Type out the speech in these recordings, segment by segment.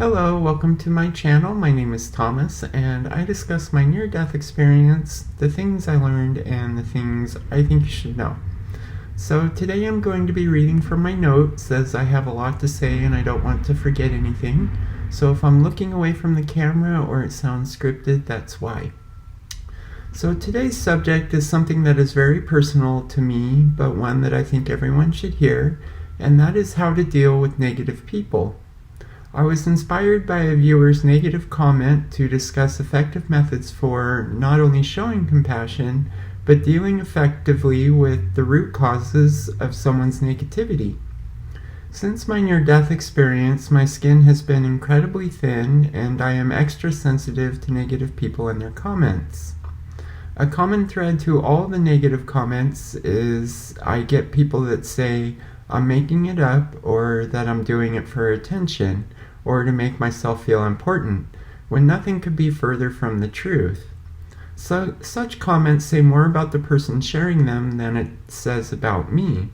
Hello, welcome to my channel. My name is Thomas, and I discuss my near-death experience, the things I learned, and the things I think you should know. So today I'm going to be reading from my notes, as I have a lot to say and I don't want to forget anything. So if I'm looking away from the camera or it sounds scripted, that's why. So today's subject is something that is very personal to me, but one that I think everyone should hear, and that is how to deal with negative people. I was inspired by a viewer's negative comment to discuss effective methods for not only showing compassion, but dealing effectively with the root causes of someone's negativity. Since my near-death experience, my skin has been incredibly thin, and I am extra sensitive to negative people and their comments. A common thread to all the negative comments is I get people that say, I'm making it up, or that I'm doing it for attention, or to make myself feel important, when nothing could be further from the truth. So, such comments say more about the person sharing them than it says about me.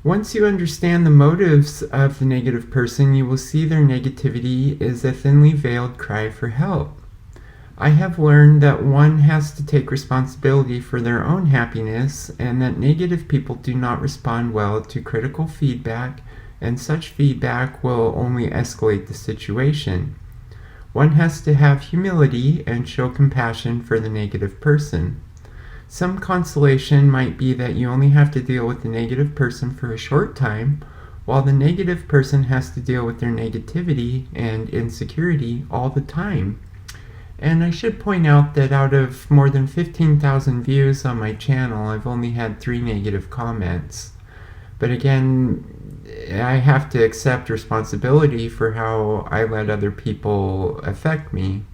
Once you understand the motives of the negative person, you will see their negativity is a thinly veiled cry for help. I have learned that one has to take responsibility for their own happiness, and that negative people do not respond well to critical feedback, and such feedback will only escalate the situation. One has to have humility and show compassion for the negative person. Some consolation might be that you only have to deal with the negative person for a short time, while the negative person has to deal with their negativity and insecurity all the time. And I should point out that out of more than 15,000 views on my channel, I've only had 3 negative comments. But again, I have to accept responsibility for how I let other people affect me.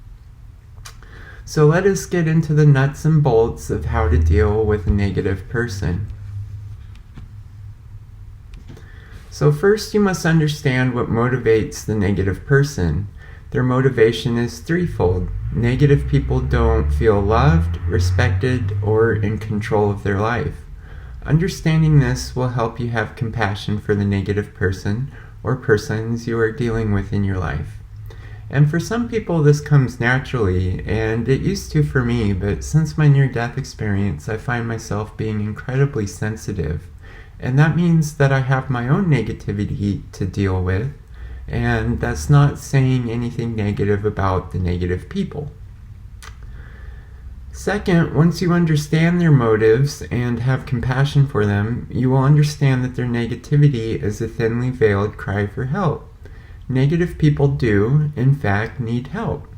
So let us get into the nuts and bolts of how to deal with a negative person. So first you must understand what motivates the negative person. Their motivation is threefold. Negative people don't feel loved, respected, or in control of their life. Understanding this will help you have compassion for the negative person or persons you are dealing with in your life. And for some people this comes naturally, and it used to for me, but since my near-death experience I find myself being incredibly sensitive. And that means that I have my own negativity to deal with, and that's not saying anything negative about the negative people. Second, once you understand their motives and have compassion for them, you will understand that their negativity is a thinly veiled cry for help. Negative people do, in fact, need help.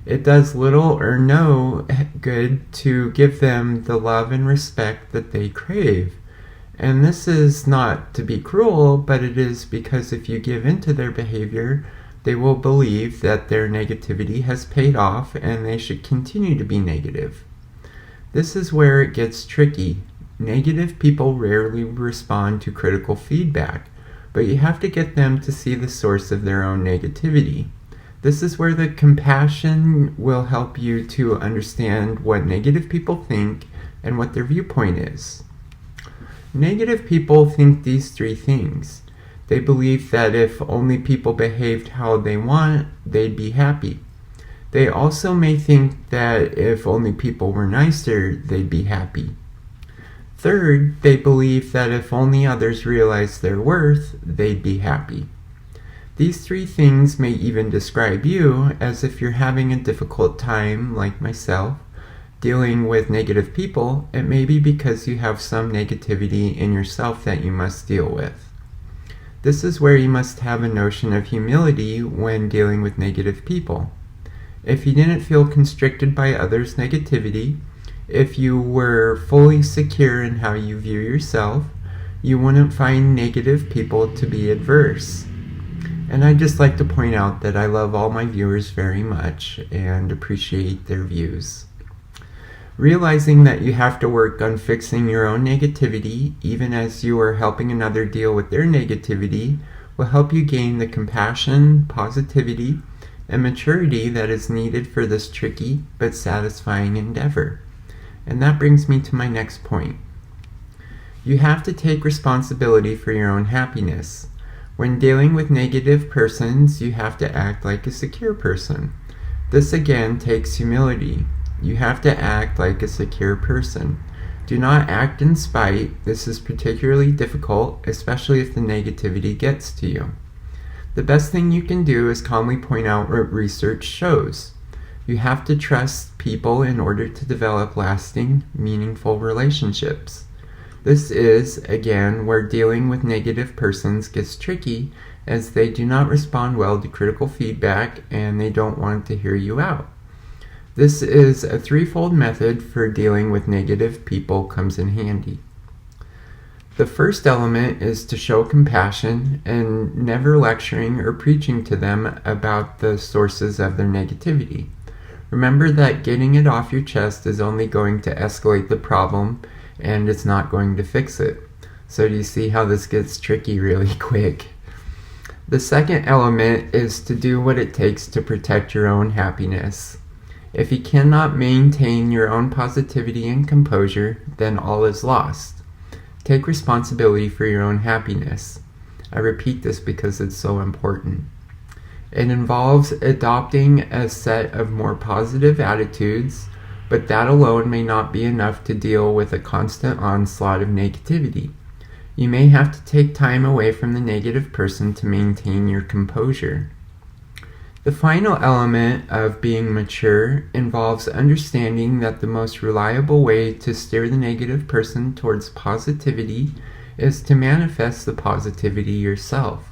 It does little or no good to give them the love and respect that they crave. And this is not to be cruel, but it is because if you give in to their behavior, they will believe that their negativity has paid off and they should continue to be negative. This is where it gets tricky. Negative people rarely respond to critical feedback, but you have to get them to see the source of their own negativity. This is where the compassion will help you to understand what negative people think and what their viewpoint is. Negative people think these 3 things. They believe that if only people behaved how they want, they'd be happy. They also may think that if only people were nicer, they'd be happy. Third, they believe that if only others realized their worth, they'd be happy. These 3 things may even describe you as if you're having a difficult time, like myself, dealing with negative people. It may be because you have some negativity in yourself that you must deal with. This is where you must have a notion of humility when dealing with negative people. If you didn't feel constricted by others' negativity, if you were fully secure in how you view yourself, you wouldn't find negative people to be adverse. And I'd just like to point out that I love all my viewers very much and appreciate their views. Realizing that you have to work on fixing your own negativity, even as you are helping another deal with their negativity, will help you gain the compassion, positivity, and maturity that is needed for this tricky but satisfying endeavor. And that brings me to my next point. You have to take responsibility for your own happiness. When dealing with negative persons, you have to act like a secure person. This again takes humility. You have to act like a secure person. Do not act in spite. This is particularly difficult, especially if the negativity gets to you. The best thing you can do is calmly point out what research shows. You have to trust people in order to develop lasting, meaningful relationships. This is, again, where dealing with negative persons gets tricky, as they do not respond well to critical feedback and they don't want to hear you out. This is a threefold method for dealing with negative people comes in handy. The first element is to show compassion and never lecturing or preaching to them about the sources of their negativity. Remember that getting it off your chest is only going to escalate the problem and it's not going to fix it. So do you see how this gets tricky really quick? The second element is to do what it takes to protect your own happiness. If you cannot maintain your own positivity and composure, then all is lost. Take responsibility for your own happiness. I repeat this because it's so important. It involves adopting a set of more positive attitudes, but that alone may not be enough to deal with a constant onslaught of negativity. You may have to take time away from the negative person to maintain your composure. The final element of being mature involves understanding that the most reliable way to steer the negative person towards positivity is to manifest the positivity yourself.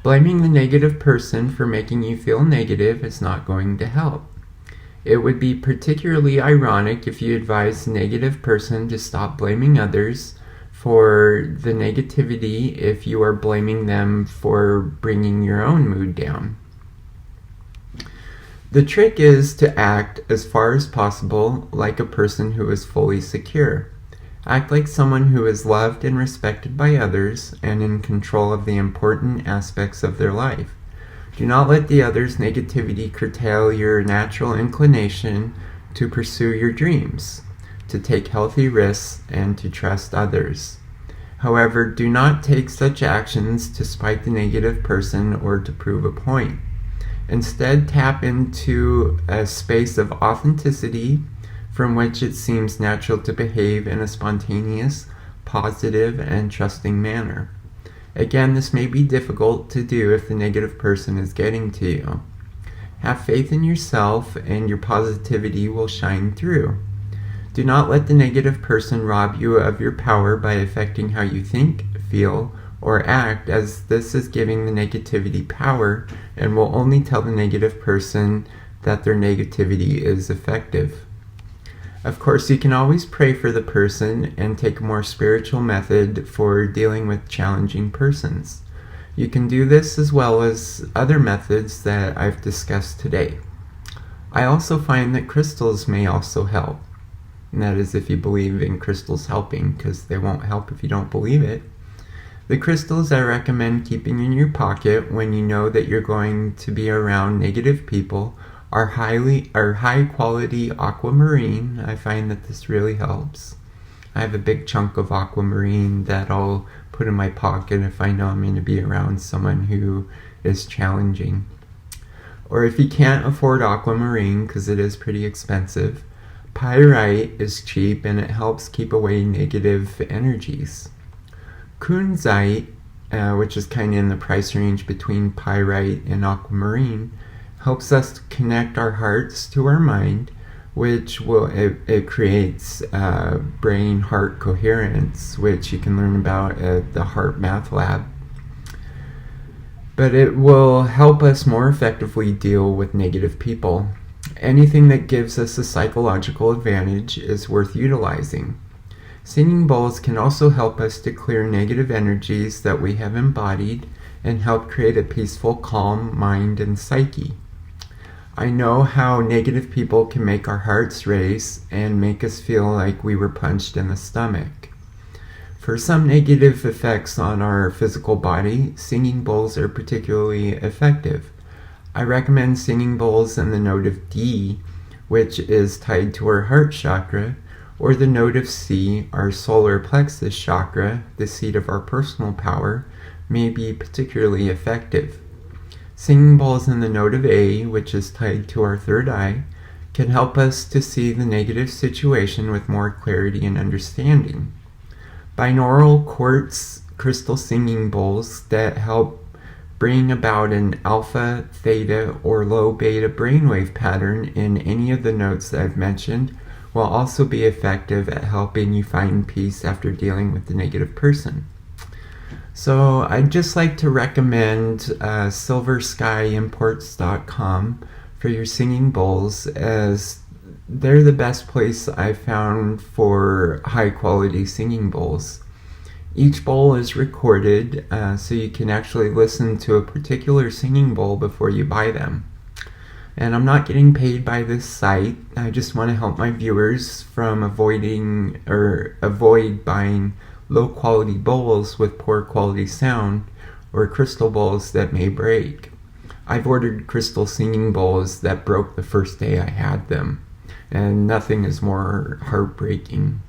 Blaming the negative person for making you feel negative is not going to help. It would be particularly ironic if you advised the negative person to stop blaming others for the negativity if you are blaming them for bringing your own mood down. The trick is to act as far as possible like a person who is fully secure. Act like someone who is loved and respected by others and in control of the important aspects of their life. Do not let the other's negativity curtail your natural inclination to pursue your dreams, to take healthy risks, and to trust others. However, do not take such actions to spite the negative person or to prove a point. Instead, tap into a space of authenticity from which it seems natural to behave in a spontaneous, positive, and trusting manner. Again, this may be difficult to do if the negative person is getting to you. Have faith in yourself and your positivity will shine through. Do not let the negative person rob you of your power by affecting how you think, feel, or act, as this is giving the negativity power and will only tell the negative person that their negativity is effective. Of course, you can always pray for the person and take a more spiritual method for dealing with challenging persons. You can do this as well as other methods that I've discussed today. I also find that crystals may also help. And that is if you believe in crystals helping, because they won't help if you don't believe it. The crystals I recommend keeping in your pocket when you know that you're going to be around negative people are high quality aquamarine. I find that this really helps. I have a big chunk of aquamarine that I'll put in my pocket if I know I'm going to be around someone who is challenging. Or if you can't afford aquamarine, because it is pretty expensive, pyrite is cheap and it helps keep away negative energies. Kunzite, which is kind of in the price range between pyrite and aquamarine, helps us connect our hearts to our mind, which it creates brain-heart coherence, which you can learn about at the Heart Math Lab. But it will help us more effectively deal with negative people. Anything that gives us a psychological advantage is worth utilizing. Singing bowls can also help us to clear negative energies that we have embodied and help create a peaceful, calm mind and psyche. I know how negative people can make our hearts race and make us feel like we were punched in the stomach. For some negative effects on our physical body, singing bowls are particularly effective. I recommend singing bowls in the note of D, which is tied to our heart chakra, or the note of C, our solar plexus chakra, the seat of our personal power, may be particularly effective. Singing bowls in the note of A, which is tied to our third eye, can help us to see the negative situation with more clarity and understanding. Binaural quartz crystal singing bowls that help bring about an alpha, theta, or low beta brainwave pattern in any of the notes that I've mentioned will also be effective at helping you find peace after dealing with the negative person. So I'd just like to recommend silverskyimports.com for your singing bowls, as they're the best place I've found for high quality singing bowls. Each bowl is recorded, so you can actually listen to a particular singing bowl before you buy them. And I'm not getting paid by this site. I just want to help my viewers from avoid buying low quality bowls with poor quality sound or crystal bowls that may break. I've ordered crystal singing bowls that broke the first day I had them, and nothing is more heartbreaking.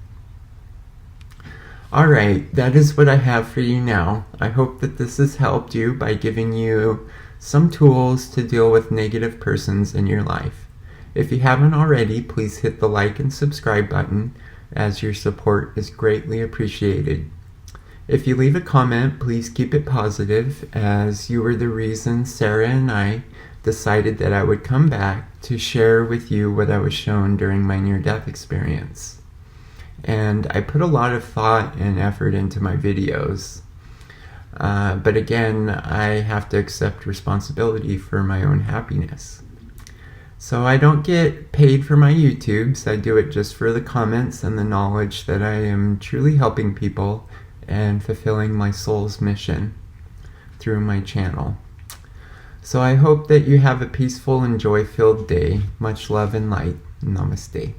Alright, that is what I have for you now. I hope that this has helped you by giving you some tools to deal with negative persons in your life. If you haven't already, please hit the like and subscribe button, as your support is greatly appreciated. If you leave a comment, please keep it positive, as you were the reason Sarah and I decided that I would come back to share with you what I was shown during my near-death experience. And I put a lot of thought and effort into my videos. But again, I have to accept responsibility for my own happiness. So I don't get paid for my YouTubes. I do it just for the comments and the knowledge that I am truly helping people and fulfilling my soul's mission through my channel. So I hope that you have a peaceful and joy-filled day. Much love and light. Namaste.